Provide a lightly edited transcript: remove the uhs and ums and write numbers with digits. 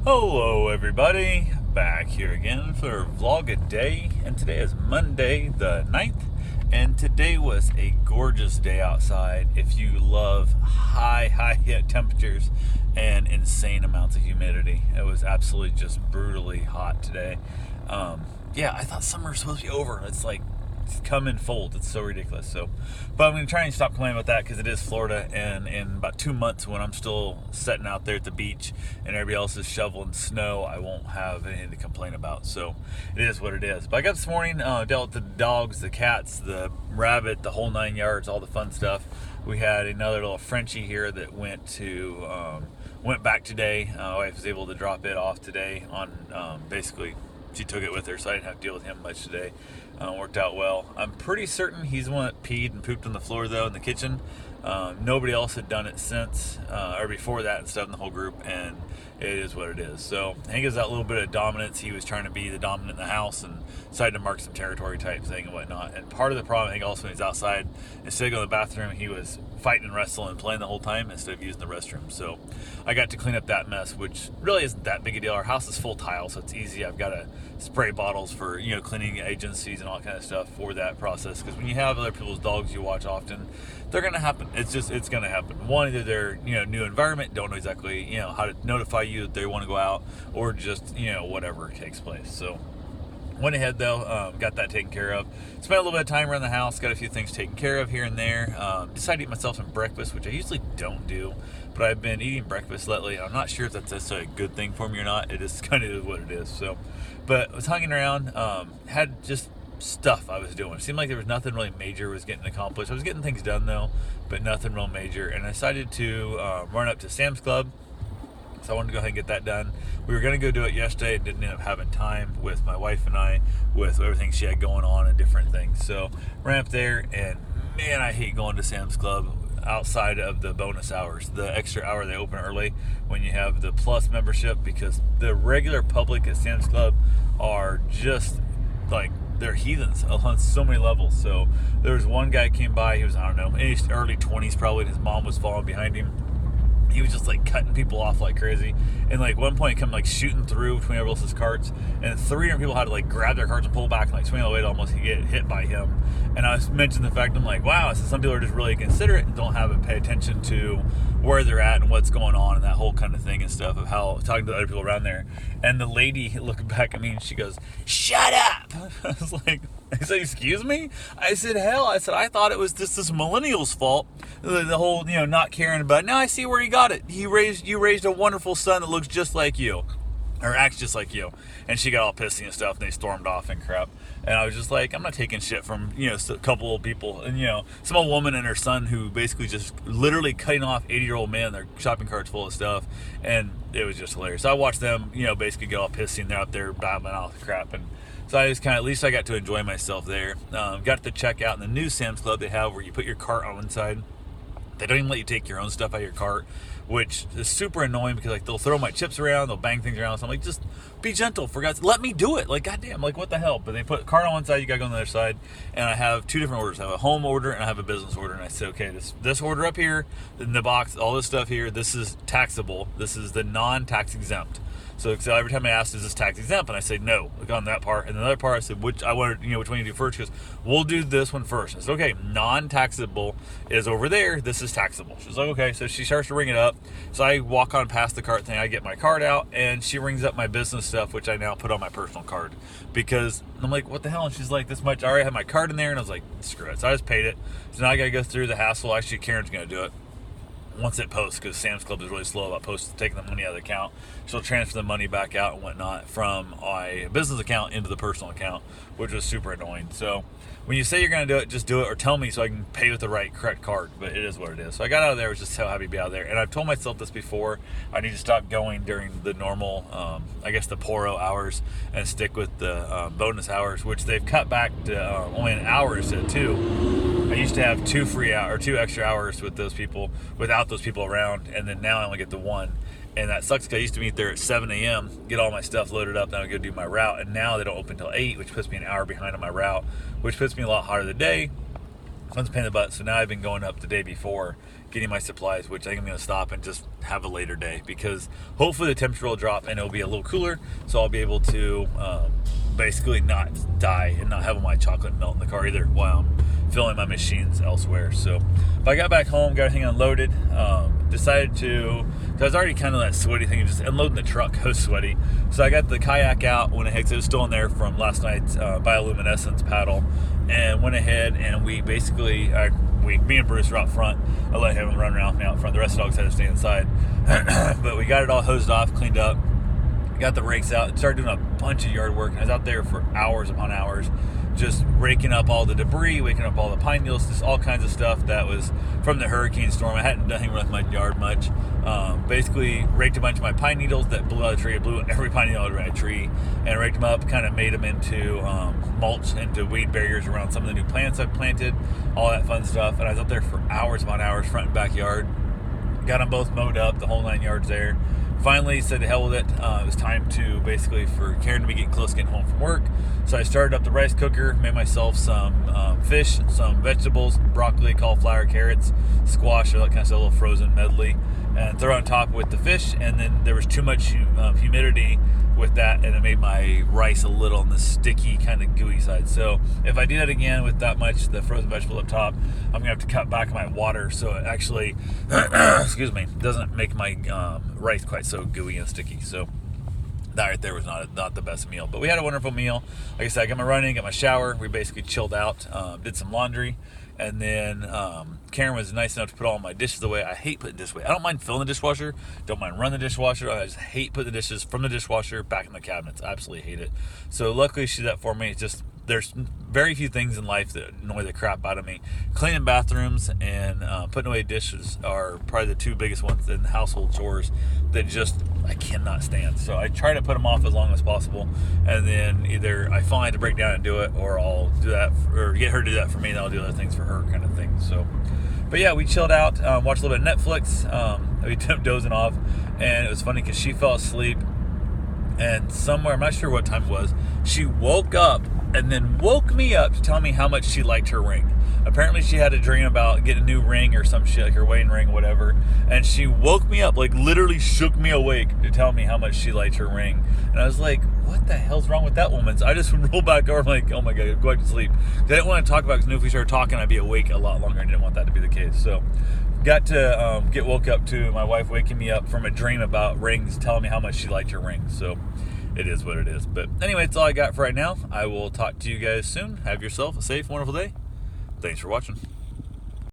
Hello everybody, back here again for Vlog-A-Day, and today is Monday the 9th, and today was a gorgeous day outside if you love high temperatures and insane amounts of humidity. It was absolutely just brutally hot today. Yeah, I thought summer was supposed to be over. It's like come in fold. It's so ridiculous. But I'm going to try and stop complaining about that because it is Florida, and in about 2 months when I'm still sitting out there at the beach and everybody else is shoveling snow, I won't have anything to complain about. So it is what it is. But I got this morning, dealt with the dogs, the cats, the rabbit, the whole 9 yards, all the fun stuff. We had another little Frenchie here that went back today. My wife was able to drop it off today on basically she took it with her, so I didn't have to deal with him much today. Worked out well. I'm pretty certain he's the one that peed and pooped on the floor, though, in the kitchen. Nobody else had done it since, or before that and stuff in the whole group, and it is what it is. So I think it was that little bit of dominance. He was trying to be the dominant in the house and decided to mark some territory type thing and whatnot. And part of the problem, I think, also when he's outside, instead of going to the bathroom, he was fighting and wrestling and playing the whole time instead of using the restroom. So I got to clean up that mess, which really isn't that big a deal. Our house is full tile, so it's easy. I've got to spray bottles for cleaning agencies and all that kind of stuff for that process, because when you have other people's dogs you watch often, they're going to happen. It's going to happen. One, either they're new environment, don't know exactly how to notify you that they want to go out, or just whatever takes place. So went ahead though, got that taken care of. Spent a little bit of time around the house, got a few things taken care of here and there. Decided to eat myself some breakfast, which I usually don't do, but I've been eating breakfast lately. I'm not sure if that's necessarily a good thing for me or not. It is kind of what it is. So, but I was hanging around, had just stuff I was doing. It seemed like there was nothing really major was getting accomplished. I was getting things done though, but nothing real major. And I decided to run up to Sam's Club. So I wanted to go ahead and get that done. We were going to go do it yesterday and didn't end up having time with my wife and I, with everything she had going on and different things. So ran up there, and man, I hate going to Sam's Club outside of the bonus hours, the extra hour they open early when you have the plus membership, because the regular public at Sam's Club are just like, they're heathens on so many levels. So there was one guy came by, he was, I don't know, in his early 20s probably, and his mom was following behind him. He was just like cutting people off like crazy, and like one point he come like shooting through between everyone else's carts, and 300 people had to like grab their carts and pull back and like swing all the way to almost get hit by him. And I was mentioning the fact, I'm like, wow, so some people are just really considerate and don't have it pay attention to where they're at and what's going on and that whole kind of thing and stuff, of how talking to other people around there. And the lady looking back at me and she goes, "Shut up." I was like, I said, "Excuse me?" I said, "Hell," I said, "I thought it was just this millennial's fault, the whole not caring about it. Now I see where he got it. You raised a wonderful son that looks just like you, or acts just like you." And she got all pissy and stuff, and they stormed off and crap. And I was just like, I'm not taking shit from a couple of people, and some old woman and her son who basically just literally cutting off 80-year-old men, their shopping carts full of stuff, and it was just hilarious. So I watched them basically get all pissy, and they're out there battling all the crap. And so I just at least I got to enjoy myself there. Got to check out in the new Sam's Club they have, where you put your cart on one side. They don't even let you take your own stuff out of your cart, which is super annoying, because like they'll throw my chips around, they'll bang things around. So I'm like, just be gentle, for God's sake, let me do it. Like, goddamn, like what the hell? But they put cart on one side, you gotta go on the other side. And I have two different orders. I have a home order and I have a business order. And I said, okay, this order up here in the box, all this stuff here, this is taxable. This is the non-tax exempt. So every time I asked, is this tax exempt? And I say no, like on that part. And the other part, I said, which one you do first? She goes, we'll do this one first. I said, okay, non-taxable is over there. This is taxable. She's like, okay. So she starts to ring it up. So I walk on past the cart thing. I get my card out, and she rings up my business stuff, which I now put on my personal card, because I'm like, what the hell? And she's like, this much. I already have my card in there. And I was like, screw it. So I just paid it. So now I got to go through the hassle. Actually, Karen's going to do it once it posts, because Sam's Club is really slow about taking the money out of the account. She'll transfer the money back out and whatnot from my business account into the personal account, which was super annoying. So when you say you're going to do it, just do it, or tell me so I can pay with the correct card. But it is what it is. So I got out of there. I was just so happy to be out of there. And I've told myself this before, I need to stop going during the normal, the Poro hours, and stick with the bonus hours, which they've cut back to only an hour instead of 2. I used to have 2 extra hours with those people, without those people around, and then now I only get the 1. And that sucks, because I used to meet there at 7 a.m., get all my stuff loaded up, then I would go do my route. And now they don't open until 8, which puts me an hour behind on my route, which puts me a lot hotter the day. Fun's a pain in the butt. So now I've been going up the day before, getting my supplies, which I think I'm going to stop and just have a later day, because hopefully the temperature will drop and it'll be a little cooler, so I'll be able to basically not die and not have all my chocolate melt in the car either while I'm filling my machines elsewhere. So if I got back home, got everything unloaded, decided to, because I was already kind of that sweaty thing of just unloading the truck. I was sweaty, so I got the kayak out, went ahead, because it was still in there from last night's bioluminescence paddle, and went ahead and we basically, me and Bruce were out front. I let him run around me out front. The rest of the dogs had to stay inside. But we got it all hosed off, cleaned up, got the rakes out, and started doing a bunch of yard work. And I was out there for hours upon hours, just raking up all the debris, waking up all the pine needles, just all kinds of stuff that was from the hurricane storm. I hadn't done anything with my yard much. Basically raked a bunch of my pine needles that blew out of the tree. I blew every pine needle out of a tree and raked them up, kind of made them into mulch, into weed barriers around some of the new plants I've planted, all that fun stuff. And I was out there for hours upon hours, front and backyard. Got them both mowed up, the whole 9 yards there. Finally said to hell with it. It was time to basically for Karen to be getting close, getting home from work. So I started up the rice cooker, made myself some fish, some vegetables, broccoli, cauliflower, carrots, squash, or that kind of stuff, a little frozen medley, and throw on top with the fish. And then there was too much humidity with that, and it made my rice a little on the sticky, kind of gooey side. So if I do that again with that much, the frozen vegetable up top, I'm gonna have to cut back my water so it actually, excuse me, doesn't make my rice quite so gooey and sticky. So that right there was not the best meal, but we had a wonderful meal. Like I said, I got my running, got my shower. We basically chilled out, did some laundry, and then Karen was nice enough to put all my dishes away. I hate putting dishes away. I don't mind filling the dishwasher, don't mind running the dishwasher. I just hate putting the dishes from the dishwasher back in the cabinets. I absolutely hate it. So luckily she did that for me. It's just, there's very few things in life that annoy the crap out of me. Cleaning bathrooms and putting away dishes are probably the two biggest ones in household chores that just I cannot stand. So I try to put them off as long as possible, and then either I finally have to break down and do it, or I'll do that or get her to do that for me, and I'll do other things for her, kind of thing. So, but yeah, we chilled out, watched a little bit of Netflix. We kept dozing off, and it was funny because she fell asleep, and somewhere, I'm not sure what time it was, she woke up and then woke me up to tell me how much she liked her ring. Apparently she had a dream about getting a new ring or some shit, like her wedding ring or whatever, and she woke me up, like literally shook me awake to tell me how much she liked her ring. And I was like, what the hell's wrong with that woman? So I just rolled back over, like, oh my God, go back to sleep. I didn't want to talk about it, because I knew if we started talking I'd be awake a lot longer, and I didn't want that to be the case. So got to get woke up to my wife waking me up from a dream about rings, telling me how much she liked her ring. So it is what it is. But anyway, that's all I got for right now. I will talk to you guys soon. Have yourself a safe, wonderful day. Thanks for watching.